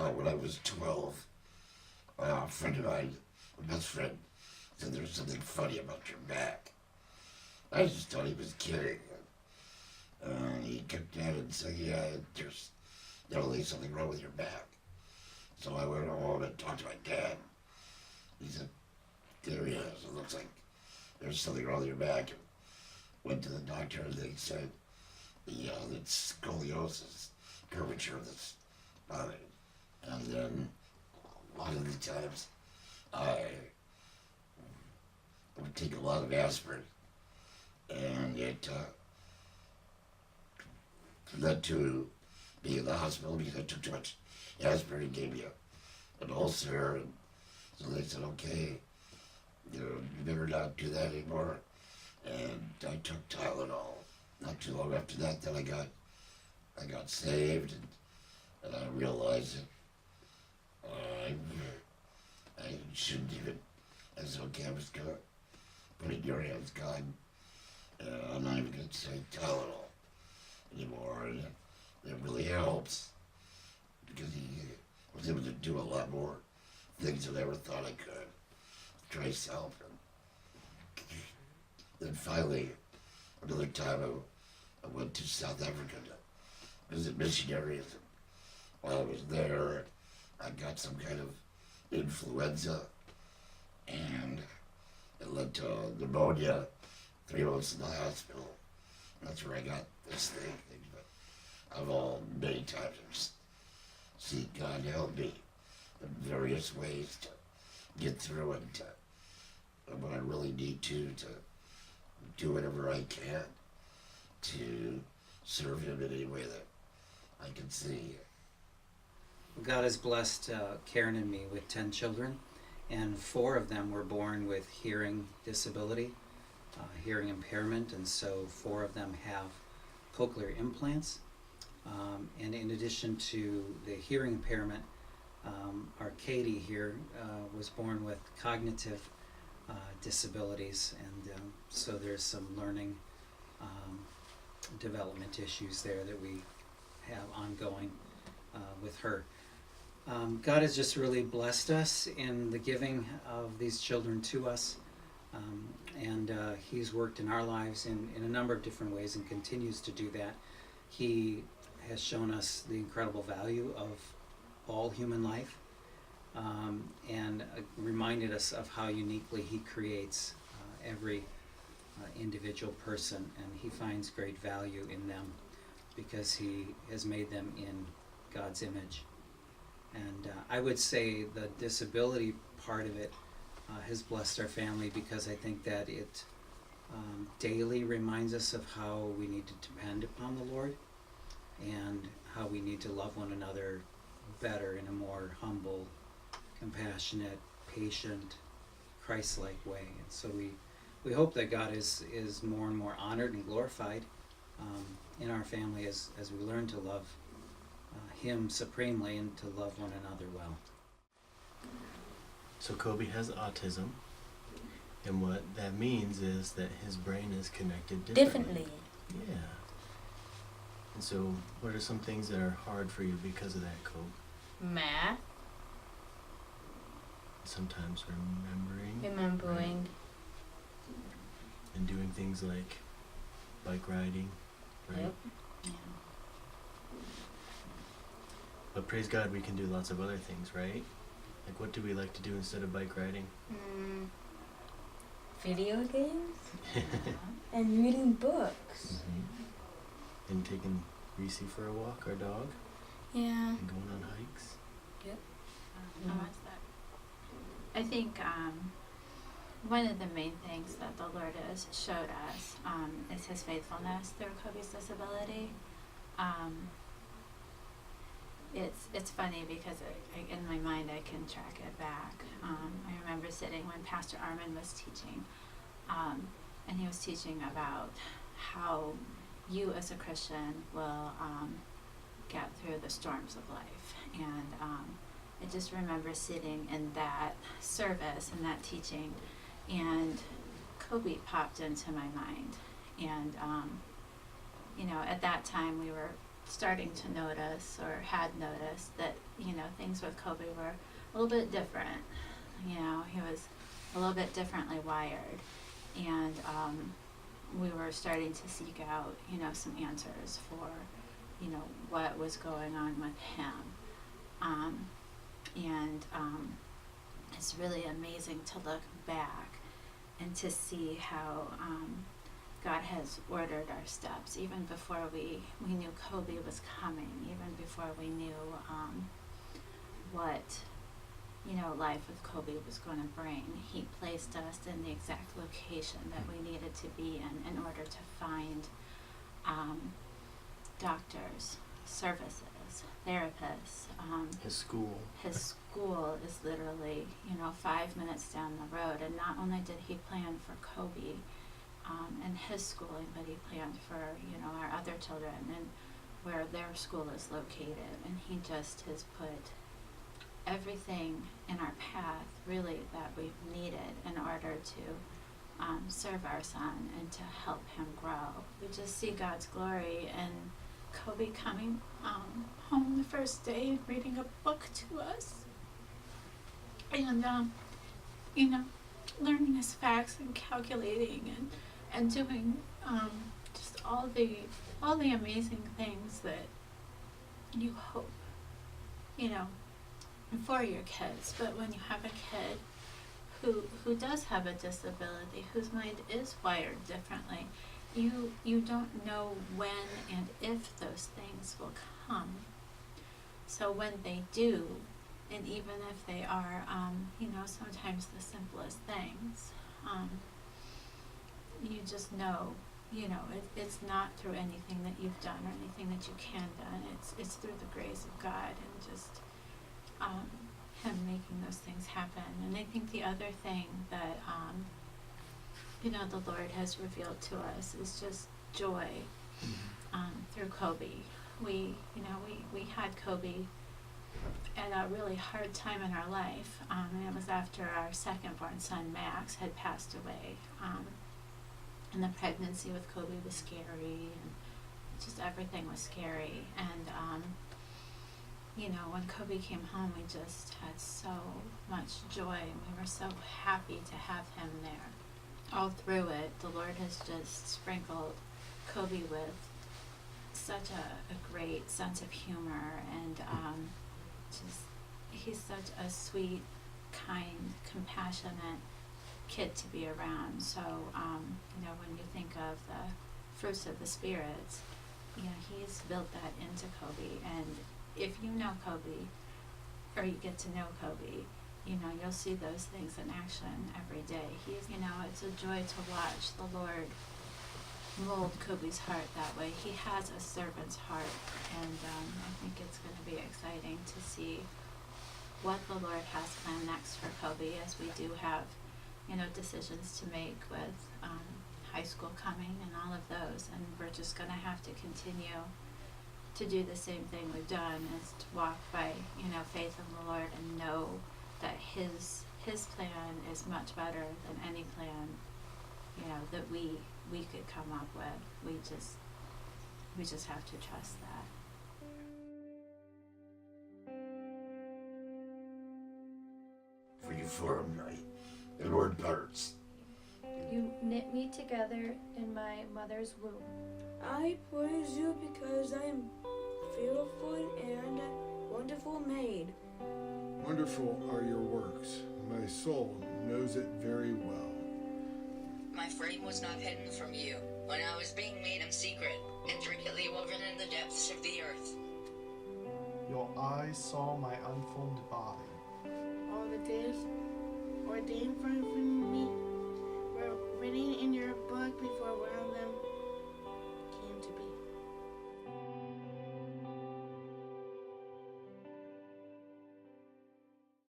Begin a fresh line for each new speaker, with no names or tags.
when I was 12, a friend of mine, my best friend, said there was something funny about your back. I just thought he was kidding. He kicked at it and said, yeah, there's definitely something wrong with your back. So I went home and talked to my dad. He said, there he is. It looks like there's something wrong with your back. And went to the doctor and they said, it's scoliosis, curvature of the spine. And then a lot of the times I would take a lot of aspirin, and it led to being in the hospital because I took too much aspirin and gave me an ulcer. And so they said, okay, you better not do that anymore. And I took Tylenol. Not too long after that, then I got saved, and I realized that I shouldn't even. I said, okay, I'm just gonna put it in your hands, God. I'm not even gonna say Tylenol anymore, and it really helps because he was able to do a lot more things than I ever thought I could. Try self, and then finally, another time I went to South Africa to visit missionaries. And while I was there, I got some kind of influenza, and it led to pneumonia, 3 months in the hospital. That's where I got this thing. But I've all many times just see God help me in various ways to get through it, and when I really need to do whatever I can to serve Him in any way that I can see.
God has blessed Karen and me with 10 children, and 4 of them were born with hearing disability, hearing impairment, and so 4 of them have cochlear implants. And in addition to the hearing impairment, our Katie here was born with cognitive disabilities, and so there's some learning development issues there that we have ongoing with her. God has just really blessed us in the giving of these children to us, and He's worked in our lives in a number of different ways and continues to do that. He has shown us the incredible value of all human life, and reminded us of how uniquely He creates every individual person, and He finds great value in them because He has made them in God's image. And I would say the disability part of it has blessed our family because I think that it daily reminds us of how we need to depend upon the Lord and how we need to love one another better in a more humble, compassionate, patient, Christ-like way. And so we hope that God is more and more honored and glorified in our family as we learn to love Him supremely and to love one another well.
So Kobe has autism, and what that means is that his brain is connected differently. Yeah. And so what are some things that are hard for you because of that, Kobe?
Math.
Sometimes remembering.
Remembering.
Right? And doing things like bike riding, right?
Yep.
Yeah.
But praise God, we can do lots of other things, right? Like, what do we like to do instead of bike riding?
Video games. And reading books.
Mm-hmm. And taking Reese for a walk, our dog.
Yeah.
And going on hikes.
Yep.
What's that? I think one of the main things that the Lord has showed us is His faithfulness through Kobe's disability. It's funny because in my mind I can track it back. I remember sitting when Pastor Armin was teaching, and he was teaching about how you as a Christian will get through the storms of life. And I just remember sitting in that service and that teaching, and Kobe popped into my mind. And at that time we were starting to notice, or had noticed, that you know, things with Kobe were a little bit different. You know, he was a little bit differently wired, and we were starting to seek out, you know, some answers for, you know, what was going on with him. It's really amazing to look back and to see how God has ordered our steps, even before we knew Kobe was coming, even before we knew what, you know, life with Kobe was going to bring. He placed us in the exact location that we needed to be in order to find doctors, services, therapists.
His school.
His school is literally, you know, 5 minutes down the road. And not only did he plan for Kobe and his schooling, but he planned for, you know, our other children and where their school is located. And he just has put everything in our path, really, that we've needed in order to serve our son and to help him grow. We just see God's glory in Kobe coming home the first day and reading a book to us, and you know, learning his facts and calculating and doing just all the amazing things that you hope, you know, for your kids. But when you have a kid who does have a disability, whose mind is wired differently, you don't know when and if those things will come. So when they do, and even if they are, you know, sometimes the simplest things, you just know, you know, it's not through anything that you've done or anything that you can done. It's through the grace of God and just him making those things happen. And I think the other thing that you know, the Lord has revealed to us is just joy through Kobe. We had Kobe at a really hard time in our life, and it was after our second-born son Max had passed away. And the pregnancy with Kobe was scary, and just everything was scary. And you know, when Kobe came home, we just had so much joy, and we were so happy to have him there. All through it, the Lord has just sprinkled Kobe with such a great sense of humor, and just he's such a sweet, kind, compassionate kid to be around. So you know, when you think of the fruits of the spirits, you know, he's built that into Kobe. And if you know Kobe, or you get to know Kobe, you know, you'll see those things in action every day. He's, you know, it's a joy to watch the Lord mold Kobe's heart that way. He has a servant's heart, and I think it's going to be exciting to see what the Lord has planned next for Kobe, as we do have, you know, decisions to make with high school coming and all of those. And we're just going to have to continue to do the same thing we've done, is to walk by, you know, faith in the Lord and know that his plan is much better than any plan, you know, that we could come up with. We just have to trust that.
For you formed me in word parts.
You knit me together in my mother's womb.
I praise you because I am fearfully and wonderful made.
Wonderful are your works. My soul knows it very well.
My frame was not hidden from you when I was being made in secret, intricately woven in the depths of the earth.
Your eyes saw my unformed body.
All the days ordained for me were written in your book before one of them came to be.